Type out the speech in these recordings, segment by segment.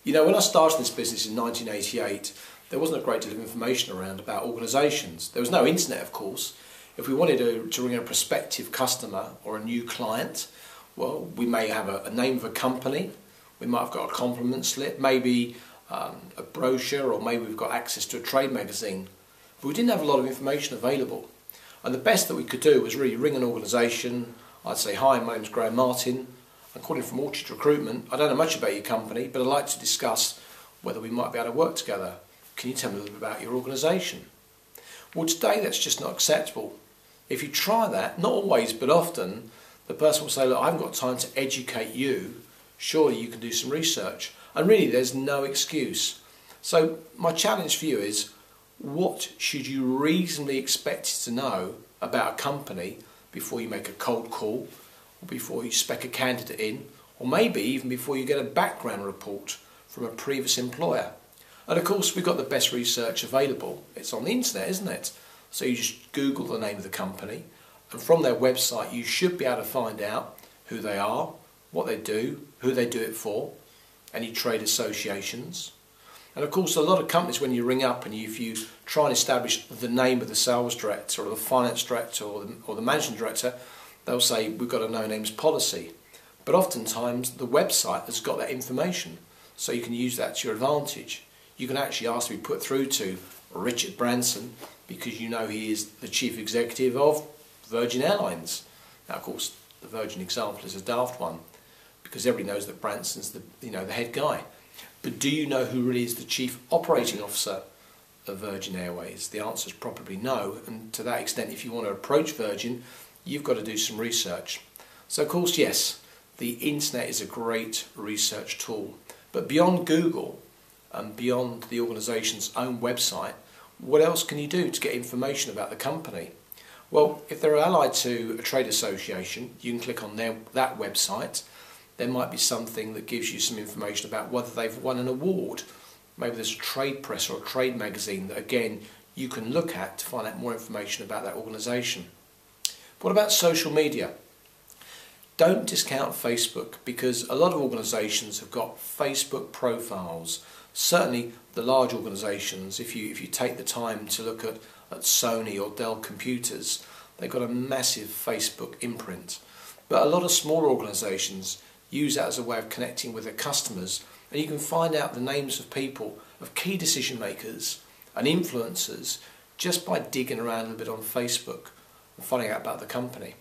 You know, when I started this business in 1988, there wasn't a great deal of information around about organisations. There was no internet, of course. If we wanted to ring a prospective customer or a new client, well, we may have a name of a company, we might have got a compliment slip, maybe a brochure, or maybe we've got access to a trade magazine. But we didn't have a lot of information available. And the best that we could do was really ring an organisation. I'd say, hi, my name's Graham Martin. I'm calling from Orchard Recruitment. I don't know much about your company, but I'd like to discuss whether we might be able to work together. Can you tell me a little bit about your organisation? Well, today that's just not acceptable. If you try that, not always, but often, the person will say, look, I haven't got time to educate you. Surely you can do some research. And really, there's no excuse. So my challenge for you is, what should you reasonably expect to know about a company before you make a cold call, or before you spec a candidate in, or maybe even before you get a background report from a previous employer? And of course, we've got the best research available. It's on the internet, isn't it? So you just Google the name of the company, and from their website you should be able to find out who they are, what they do, who they do it for, any trade associations. And of course, a lot of companies, when you ring up and if you try and establish the name of the sales director or the finance director or the managing director, they'll say, we've got a no names policy. But oftentimes the website has got that information, so you can use that to your advantage. You can actually ask to be put through to Richard Branson because you know he is the chief executive of Virgin Airlines. Now, of course, the Virgin example is a daft one because everybody knows that Branson's the head guy. But do you know who really is the chief operating officer of Virgin Airways? The answer is probably no, and to that extent, if you want to approach Virgin, you've got to do some research. So of course, yes, the internet is a great research tool, but beyond Google and beyond the organisation's own website, what else can you do to get information about the company? Well, if they're allied to a trade association, you can click on that website. There might be something that gives you some information about whether they've won an award. Maybe there's a trade press or a trade magazine that, again, you can look at to find out more information about that organisation. What about social media? Don't discount Facebook, because a lot of organisations have got Facebook profiles. Certainly the large organisations, if you take the time to look at Sony or Dell Computers, they've got a massive Facebook imprint. But a lot of smaller organisations use that as a way of connecting with their customers, and you can find out the names of people, of key decision makers and influencers, just by digging around a little bit on Facebook and finding out about the company.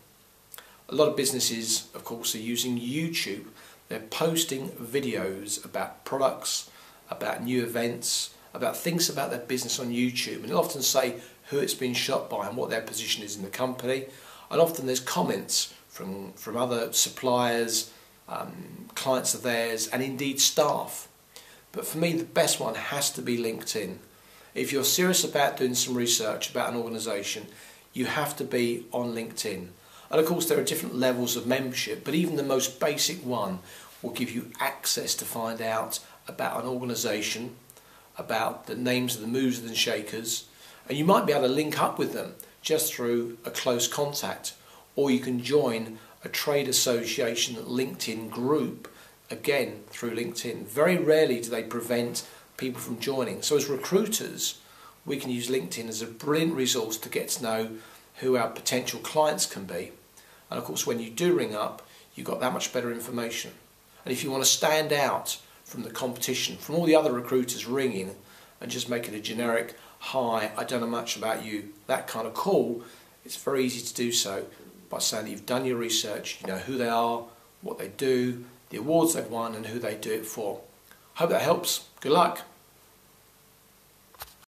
A lot of businesses, of course, are using YouTube. They're posting videos about products, about new events, about things about their business on YouTube, and they'll often say who it's been shot by and what their position is in the company. And often there's comments from other suppliers, clients of theirs, and indeed staff. But for me, the best one has to be LinkedIn. If you're serious about doing some research about an organisation, you have to be on LinkedIn. And of course there are different levels of membership, but even the most basic one will give you access to find out about an organisation, about the names of the movers and shakers, and you might be able to link up with them just through a close contact, or you can join a trade association LinkedIn group, again through LinkedIn. Very rarely do they prevent people from joining. So as recruiters, we can use LinkedIn as a brilliant resource to get to know who our potential clients can be. And of course, when you do ring up, you've got that much better information. And if you want to stand out from the competition, from all the other recruiters ringing and just making a generic, hi, I don't know much about you, that kind of call, it's very easy to do so by saying that you've done your research, you know who they are, what they do, the awards they've won and who they do it for. Hope that helps. Good luck.